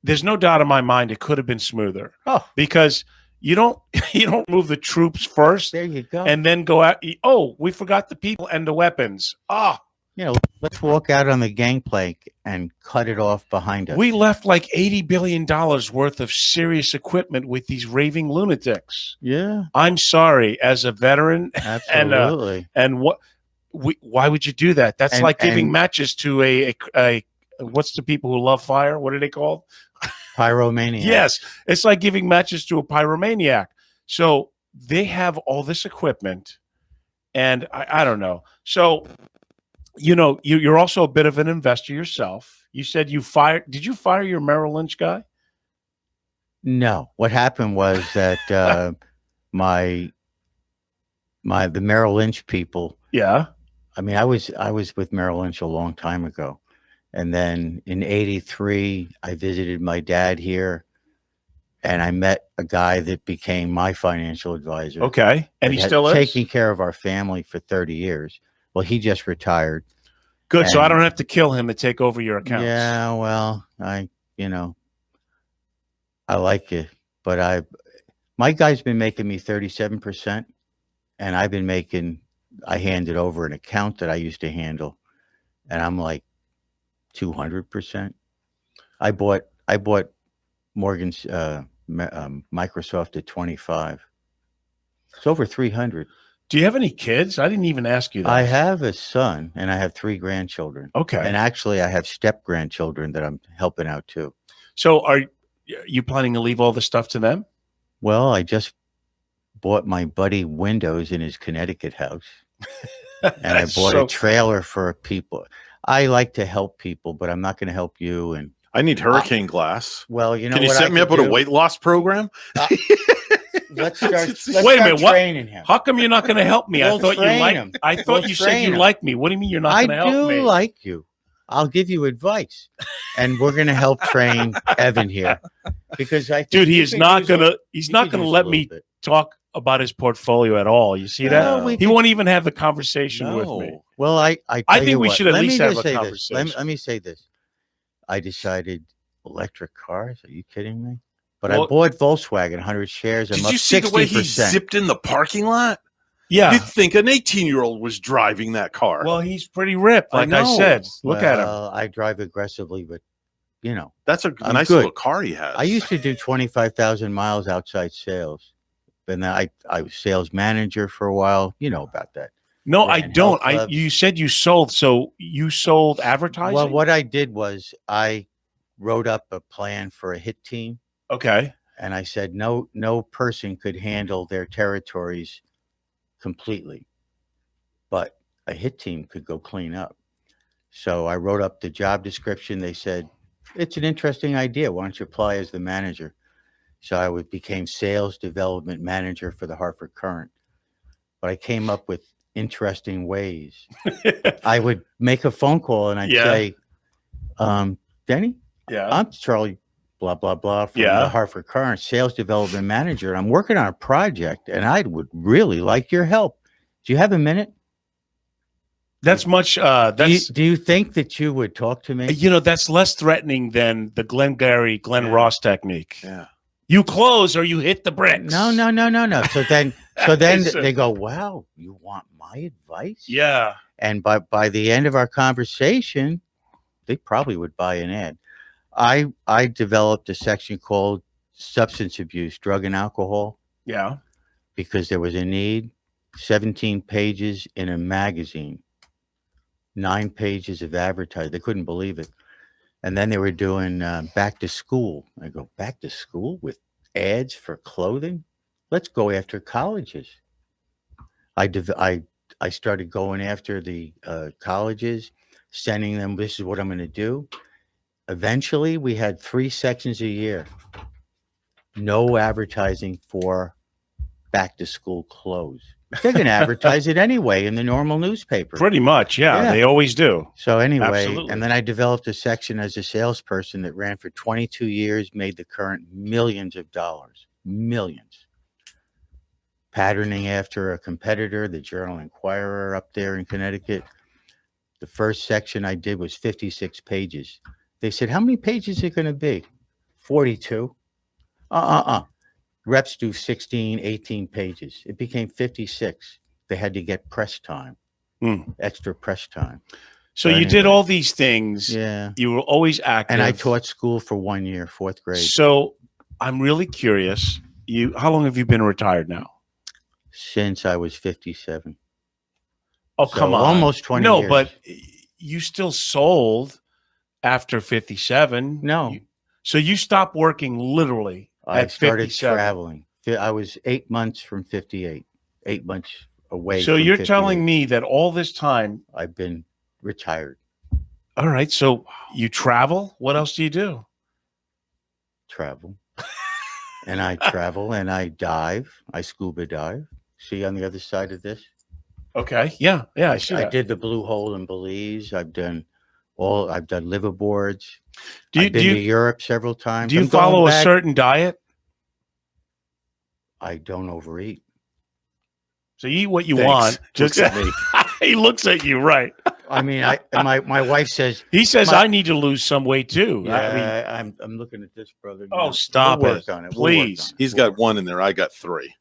There's no doubt in my mind it could have been smoother. Oh. Because you don't move the troops first There you go. and then go out. Oh, we forgot the people and the weapons. Let's walk out on the gangplank and cut it off behind us. We left like $80 billion worth of serious equipment with these raving lunatics. Yeah, I'm sorry, as a veteran, absolutely. and why would you do that? That's like giving matches to a what's the people who love fire? What are they called? Pyromaniac. Yes, it's like giving matches to a pyromaniac. So they have all this equipment, and I don't know. So, you're also a bit of an investor yourself. You said did you fire your Merrill Lynch guy? No, what happened was that the Merrill Lynch people. Yeah. I mean, I was with Merrill Lynch a long time ago, and then in '83, I visited my dad here, and I met a guy that became my financial advisor. Okay, and he still is taking care of our family for 30 years. Well, he just retired. Good, so I don't have to kill him to take over your accounts. Yeah, well, I like it, but my guy's been making me 37%, and I handed over an account that I used to handle, and I'm like 200%. I bought Morgan's Microsoft at 25. It's over 300. Do you have any kids? I didn't even ask you that. I have a son and I have 3 grandchildren. Okay. And actually I have step grandchildren that I'm helping out too. So are you planning to leave all the stuff to them? Well, I just bought my buddy windows in his Connecticut house. And I bought a trailer for people. I like to help people, but I'm not going to help you. And I need hurricane glass. Well, Can you set me up with a weight loss program? let's start. Let's Wait a start minute, what? training him. How come you're not going to help me? I We'll thought you train liked. him. I thought We'll you said train you him. like me. What do you mean you're not I going to help do me? like you. I'll give you advice, and we're going to help train Evan here because I think Dude, he you is could not use going a- to. He's you not could going to use a let little me bit. talk about his portfolio at all. You see that? No, we He could- won't even have the conversation with me. Well, I I tell think you we what, should at let least me have just a say this. conversation. Let me say this. I decided electric cars. Are you kidding me? But Well- I bought Volkswagen 100 shares. I'm Did up you see the way he 60%. zipped in the parking lot? Yeah. You'd think an 18-year-old was driving that car. Well, he's pretty ripped, I like I, know. said. Look at him. Well, I drive aggressively, but you know, That's a I'm nice good. little car he has. I used to do 25,000 miles outside sales. And then I was sales manager for a while. You know about that. No, I ran don't. health clubs. You said you sold. So you sold advertising? Well, what I did was I wrote up a plan for a hit team. Okay. And I said, no person could handle their territories completely, but a hit team could go clean up. So I wrote up the job description. They said, it's an interesting idea. Why don't you apply as the manager? So I became sales development manager for the Hartford Current. But I came up with interesting ways. I would make a phone call and I'd say, Denny, Yeah. I'm Charlie blah, blah, blah, from Yeah. the Hartford Current sales development manager. And I'm working on a project and I would really like your help. Do you have a minute? That's much. Do you think that you would talk to me? That's less threatening than the Glenn Ross technique. Yeah. You close or you hit the bricks. No. So then Listen. they go, wow, you want my advice? Yeah. And by the end of our conversation, they probably would buy an ad. I developed a section called substance abuse, drug and alcohol, Yeah. because there was a need. 17 pages in a magazine, 9 pages of advertising. They couldn't believe it. And then they were doing back to school. I go, back to school with ads for clothing? Let's go after colleges. I started going after the colleges, sending them, this is what I'm going to do. Eventually, we had 3 sections a year. No advertising for back to school clothes. They're going to advertise it anyway in the normal newspaper. Pretty much. Yeah. Yeah. They always do. So anyway, Absolutely. and then I developed a section as a salesperson that ran for 22 years, made the Current millions of dollars, millions. Patterning after a competitor, the Journal Inquirer up there in Connecticut. The first section I did was 56 pages. They said, how many pages is it going to be? 42. Reps do 16, 18 pages. It became 56. They had to get press time, extra press time. So But you did anyway. all these things. Yeah. You were always active. And I taught school for 1 year, 4th grade. So I'm really curious. How long have you been retired now? Since I was 57. Oh, So come on. almost 20 No, years. but you still sold after 57. No. So you stopped working literally I at started 57. traveling. I was 8 months from 58. 8 months away. So from you're 58. telling me that all this time. I've been retired. All right. So you travel. What else do you do? Travel. And I travel and I dive. I scuba dive. See on the other side of this? Okay. Yeah. Yeah. I see I that. did the Blue Hole in Belize. I've done liverboards. Do you I've been to Europe several times. Do you I'm going follow a back. certain diet? I don't overeat. So you eat what you Thanks. want. Looks at me. He looks at you, right? I mean, my wife says, He says My- I need to lose some weight too. yeah, I mean, I'm looking at this, brother. oh, stop We'll it, work on it. We'll work please. on it. He's got 1 in there. I got 3.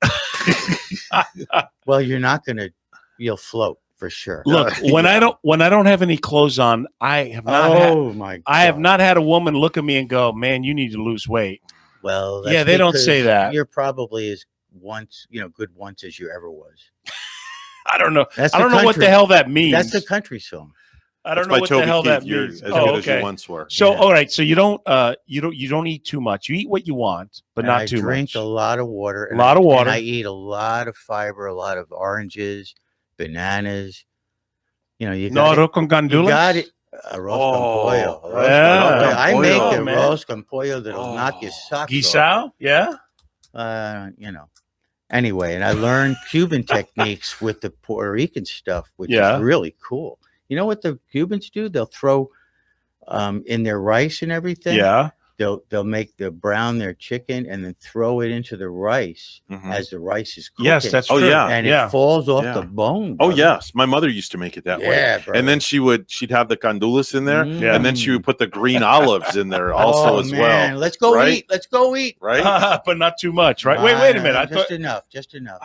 Well, you'll float for sure. Look, when I don't have any clothes on, I have not. I have not had a woman look at me and go, "Man, you need to lose weight." Well, that's Yeah, they don't because say that. You're probably as good once as you ever was. I don't know. That's I don't the know what the country. hell that means. That's the country song. I don't That's know by what Toby the hell Keith. that You're means. as Oh, good as you okay. once were. So, Yeah. all right. So you don't eat too much. You eat what you want, but And not I too drink much. a lot of water. A lot of water. And I eat a lot of fiber, a lot of oranges, bananas. You No got arroz con You gandules? got it. Arroz con pollo. Arroz con yeah. pollo. I make Oh, man. arroz con pollo that'll knock your socks off. Guisao? Yeah. You know. Anyway, and I learned Cuban techniques with the Puerto Rican stuff, which Yeah. is really cool. You know what the Cubans do? They'll throw in their rice and everything. Yeah. They'll make brown their chicken and then throw it into the rice as the rice is cooking. Yes, that's Oh, true. yeah. and yeah. it falls off Yeah. the bone. Oh brother. yes, my mother used to make it that way. Yeah, brother. And then she'd have the candulas in there, Yeah. and then she would put the green olives in there also Oh, as man. well. Let's go Right? eat. Let's go eat. Right? But not too much, right? Wait a minute. I just thought enough. Just enough.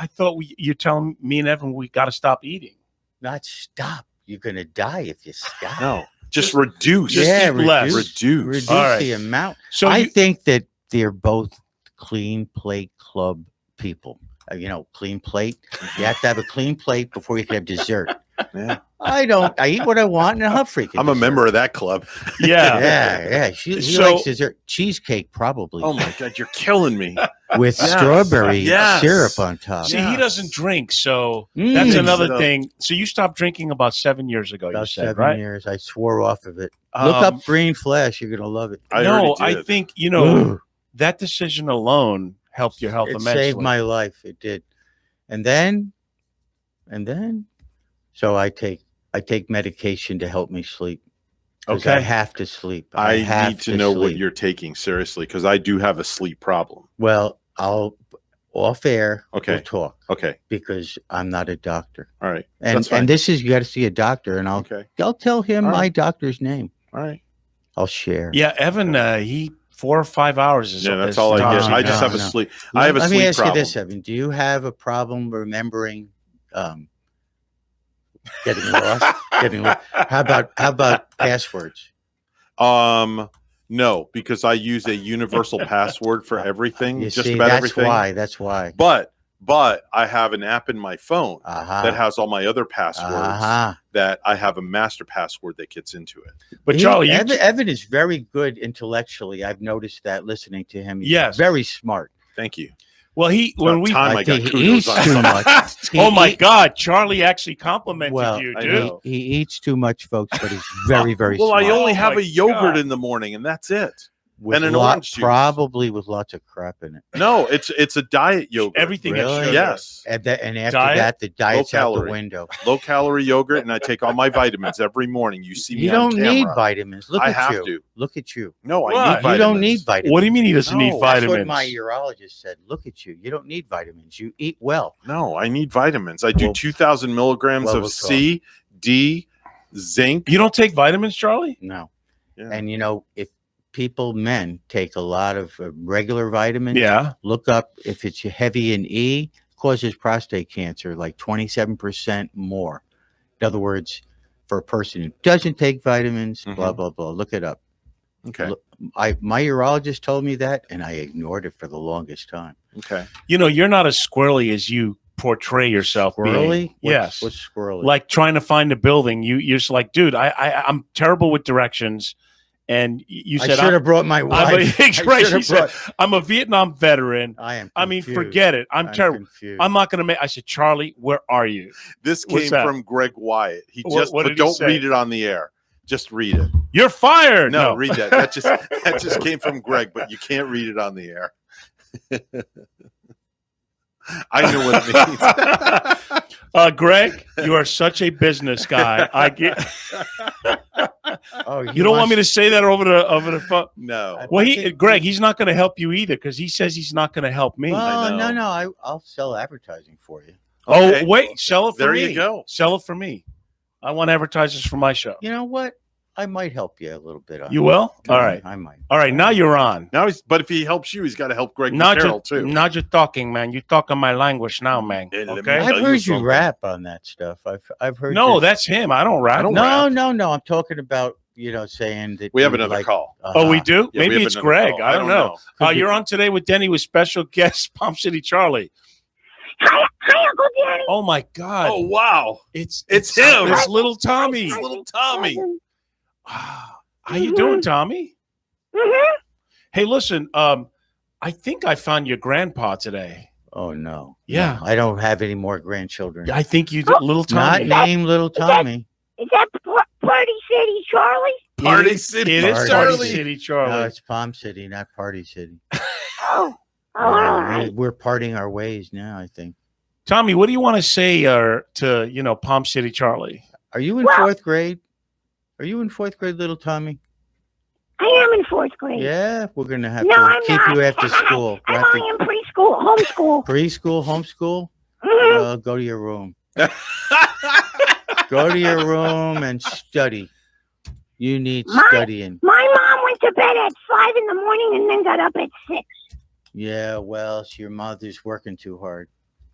you're telling me and Evan we got to stop eating. Not stop. You're gonna die if you stop. No, just reduce. Just yeah, eat less. Reduce. Reduce All right. the amount. So I you- think that they're both clean plate club people. Clean plate. You have to have a clean plate before you can have dessert. Yeah. I don't. I eat what I want, and I'm freaking. I'm a member of that club. yeah. Yeah. He So- likes dessert. Cheesecake, probably. Oh my god, you're killing me. with Yes. strawberry Yes. syrup on top. See, Yeah. he doesn't drink, so Mm. that's Mix it another up. thing. So you stopped drinking about 7 years ago. About you said, 7 right? years. I swore off of it. Look Um, up Green Flash. You're gonna love it. I no, already I did. think Ooh. that decision alone helped your health It immensely. saved my life. It did. And then, so I take medication to help me sleep. 'Cause I Okay. have to sleep. I have need to know what sleep. you're taking seriously because I do have a sleep problem. Well, I'll off air. Okay. We'll talk Okay. because I'm not a doctor. All right. And That's fine. and this is you got to see a doctor, and I'll Okay. tell him All right. my doctor's name. All right. I'll share. Yeah, Evan, he 4 or 5 hours is Yeah, that's is all I the get. time No, I just now. have a no. sleep. I have a Let sleep me ask problem. you this, Evan. Do you have a problem remembering getting lost? How about passwords? No, because I use a universal password for everything. You just see, about that's everything. why. That's why. But I have an app in my phone Uh-huh. that has all my other passwords Uh-huh. that I have a master password that gets into it. But Charlie, Evan is very good intellectually. I've noticed that listening to him. He's Yes. very smart. Thank you. when About we time I got think he kudos eats on too something. much. oh my God, Charlie actually complimented Well, you, I dude. know. he eats too much, folks, but he's very, very Well, smart. I only Oh have my a yogurt God. in the morning, and that's it. With and an orange juice. probably with lots of crap in it. No, it's a diet yogurt. Everything has Really? sugar. Yes, And after Diet? that, the diet's out the calorie. window. low calorie yogurt, and I take all my vitamins every morning. You see me You on don't camera. need vitamins. Look I at have you. to. Look at you. No, What? I need vitamins. You don't need vitamins. What do you mean he doesn't No, need that's That's vitamins? what my urologist said. Look at you. You don't need vitamins. You eat well. No, I need vitamins. I do Well- 2,000 milligrams well, of we'll talk. C, D, zinc. You don't take vitamins, Charlie? No. Yeah. And if men take a lot of regular vitamins, Yeah. look up if it's heavy in E, causes prostate cancer like 27% more. In other words, for a person who doesn't take vitamins, blah, Mhm. blah, blah. Look it up. Okay. Look, my urologist told me that, and I ignored it for the longest time. Okay. You're not as squirrely as you portray yourself being. Squirrely? Yes. What's squirrely? Like trying to find a building. You're just like, dude, I'm terrible with directions. And you I said, should have brought my wife. I right, should have she said, I'm a Vietnam veteran. I am. I mean, confused. forget it. I'm terrible. confused. I'm not going to make. I said, Charlie, where are you? This What's came that? from Greg Wyatt. He What- just what but did he don't say? read it on the air. Just read it. You're fired. No, read that. That just came from Greg, but you can't read it on the air. I know what it means. Greg, you are such a business guy. I get. Oh, You don't want me to say that over the phone. No. Well, Greg, he's not going to help you either because he says he's not going to help me. Oh, know. no. I'll sell advertising for you. Okay. Oh, wait, sell it for There me. you go. Sell it for me. I want advertisers for my show. You know what? I might help you a little bit. On You that. will? All right. I might. All right. Now you're on. Now but if he helps you, he's got to help Greg Now Carroll too. now you're talking, man. You're talking my language now, man. Yeah, let me Okay. tell I've you heard you something. rap on that stuff. I've heard. No, you- that's him. I don't rap. I don't no, rap. no. I'm talking about saying that We have you another like, call. Oh, we do? Yeah, we Maybe have it's another Greg. call. I don't know. Could be. You're on today with Denny with special guest Palm City Charlie. Hi, Uncle Danny. Oh my God! Oh wow. It's him. It's little Tommy. It's little Tommy. How you doing, Tommy? Mm-hmm. Hey, listen. I think I found your grandpa today. Oh no. Yeah. No, I don't have any more grandchildren. I think you did, little Not Tommy. named little Tommy. Is that Party City, Charlie? Party City. It is Party Party Charlie. City, No, Charlie. it's Palm City, not Party City. Oh, All right. We're parting our ways now, I think. Tommy, what do you want to say to Palm City Charlie? Are you in fourth grade? Are you in fourth grade, little Tommy? I am in fourth grade. Yeah, we're going to have No, to I'm keep not. you after school. I'm only in preschool, homeschool. Preschool, homeschool? Mhm. Well, go to your room. Go to your room and study. You need studying. My mom went to bed at 5 in the morning and then got up at 6. Yeah, well, your mother's working too hard.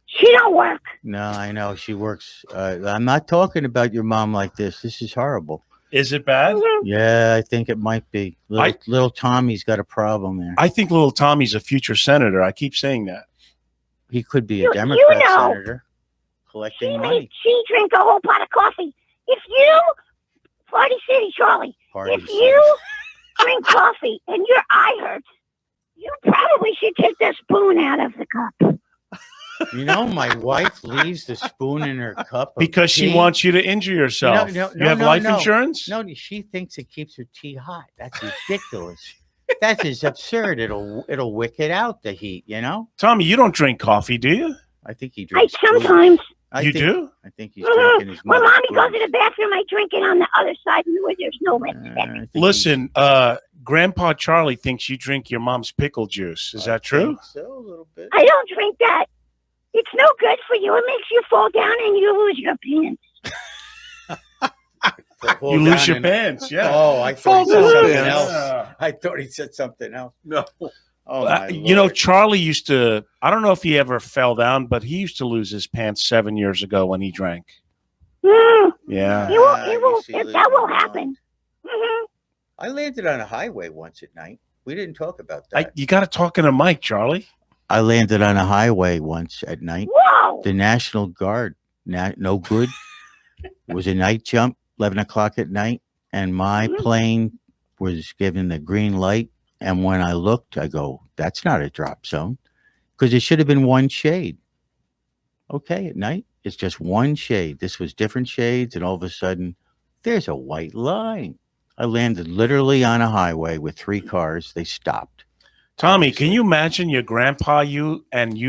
She don't work. No, I know. She works. I'm not talking about your mom like this. This is horrible. Is it bad? Mm-hmm. Yeah, I think it might be. Little Tommy's got a problem there. I think little Tommy's a future senator. I keep saying that. He could be a Democrat senator collecting money. She drank a whole pot of coffee. If you, Party City Charlie, if you drink coffee and your eye hurts, you probably should take the spoon out of the cup. You know, my wife leaves the spoon in her cup because she wants you to injure yourself. You have life insurance? No, she thinks it keeps her tea hot. That's ridiculous. That is absurd. It'll wick it out, the heat, you know? Tommy, you don't drink coffee, do you? I think he drinks. Sometimes. You do? I think he's drinking his When mother's mommy food. goes to the bathroom, I drink it on the other side where there's no lipstick. Listen, Grandpa Charlie thinks you drink your mom's pickle juice. Is that true? So, a little bit. I don't drink that. It's no good for you. It makes you fall down and you lose your pants. You lose your pants, yeah. Oh, I thought he said something else. I thought he said something else. No. Oh, my Lord. Charlie used to, I don't know if he ever fell down, but he used to lose his pants 7 years ago when he drank. Yeah. That will happen. Mm-hmm. I landed on a highway once at night. We didn't talk about that. You got to talk in a mic, Charlie. I landed on a highway once at night. Whoa! The National Guard, no good. It was a night jump, 11 o'clock at night, and my plane was given the green light. And when I looked, I go, that's not a drop zone, because it should have been one shade. Okay, at night, it's just one shade. This was different shades, and all of a sudden, there's a white line. I landed literally on a highway with 3 cars. They stopped. Tommy, can you imagine your grandpa, you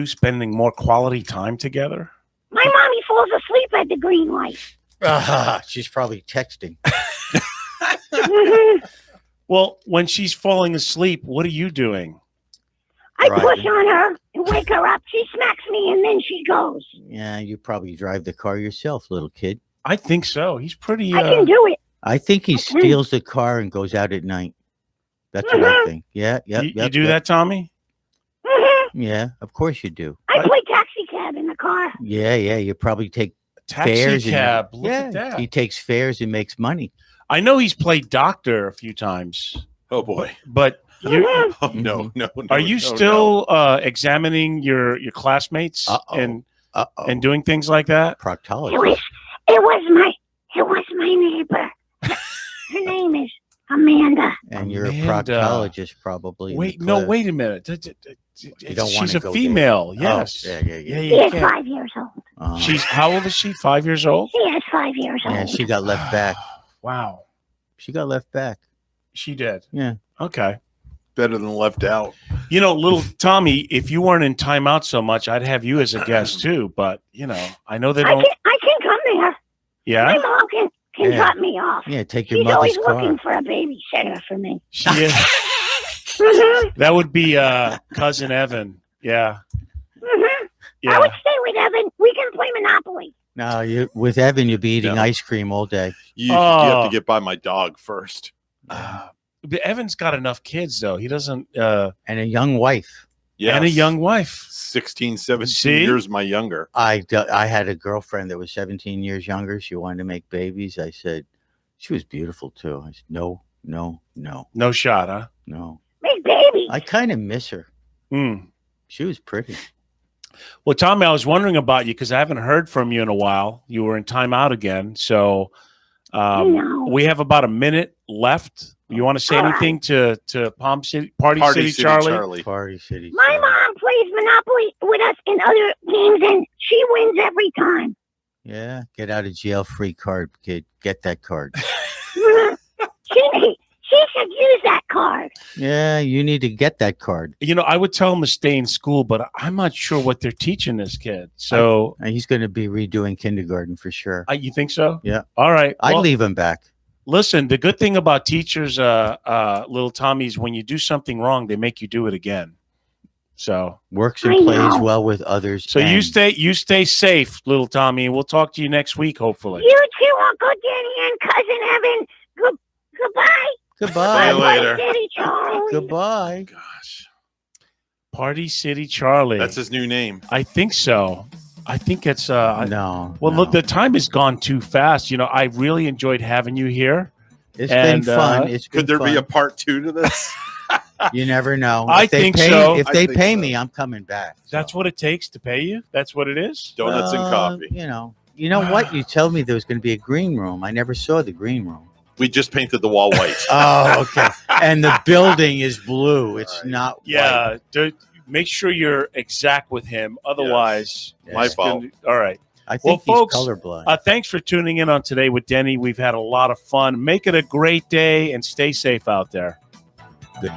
spending more quality time together? My mommy falls asleep at the green light. She's probably texting. Well, when she's falling asleep, what are you doing? I push on her and wake her up. She smacks me and then she goes. Yeah, you probably drive the car yourself, little kid. I think so. He's pretty... I can do it. I think he steals the car and goes out at night. That's what I think. Yeah, You do that, Tommy? Yeah, of course you do. I play taxi cab in the car. Yeah, you probably take Taxi fares. cab. And, Look at that. He takes fares and makes money. I know he's played doctor a few times. Oh boy! But you, oh, no. Are you still examining your classmates and doing things like that? Proctologist. It was my neighbor. Her name is Amanda. And you're a proctologist, probably. Wait a minute. You don't She's a go female. there. Yes. Oh, yeah. She is 5 years old. She's how old is she? 5 years old. She is 5 years old. Yeah, she got left back. Wow. She got left back. She did. Yeah. Okay. Better than left out. Little Tommy, if you weren't in timeout so much, I'd have you as a guest too. But I know they don't. I can come there. Yeah. My mom can drop me off. Yeah, take your She's mother's always car. looking for a babysitter for me. She is. That would be cousin Evan. Yeah. I would stay with Evan. We can play Monopoly. No, with Evan, you'd be eating ice cream all day. You have to get by my dog first. But Evan's got enough kids, though. He doesn't. And a young wife. Yes. And a young wife. 16, 17 years my younger. I had a girlfriend that was 17 years younger. She wanted to make babies. I said, she was beautiful, too. I said, no. No shot, huh? No. Make babies. I kind of miss her. She was pretty. Well, Tommy, I was wondering about you because I haven't heard from you in a while. You were in timeout again. So we have about a minute left. You want to say anything to Palm City, Party City Charlie? Party City. My mom plays Monopoly with us in other games, and she wins every time. Yeah, get out of jail free card, kid. Get that card. She should use that card. Yeah, you need to get that card. You know, I would tell him to stay in school, but I'm not sure what they're teaching this kid. So And he's going to be redoing kindergarten for sure. you think so? Yeah. All right. I'd Well, leave him back. listen, the good thing about teachers, little Tommy, is when you do something wrong, they make you do it again. So Works and I plays know. well with others. So you and stay safe, little Tommy, and we'll talk to you next week, hopefully. You too, Uncle Denny and Cousin Evan. Goodbye. Goodbye. See you later. City Charlie. Goodbye. Gosh, Party City Charlie. that's his new name. I think so. I think it's No. well, no. look, the time has gone too fast. You know, I really enjoyed having you here. It's and, been fun. It's been Could there be a fun. part 2 to this? You never know. I If they think pay, so. If I they think pay so. me, I'm coming back. That's what it takes to pay you. That's what it is. Donuts and coffee. You know what? You told me there was going to be a green room. I never saw the green room. We just painted the wall white. Oh, okay. And the building is blue. It's All right. not. Yeah. Make sure you're exact with him. Otherwise, Yes. My it's fault. all right. I think Well, folks, he's colorblind. Thanks for tuning in on Today with Denny. We've had a lot of fun. Make it a great day and stay safe out there. Good.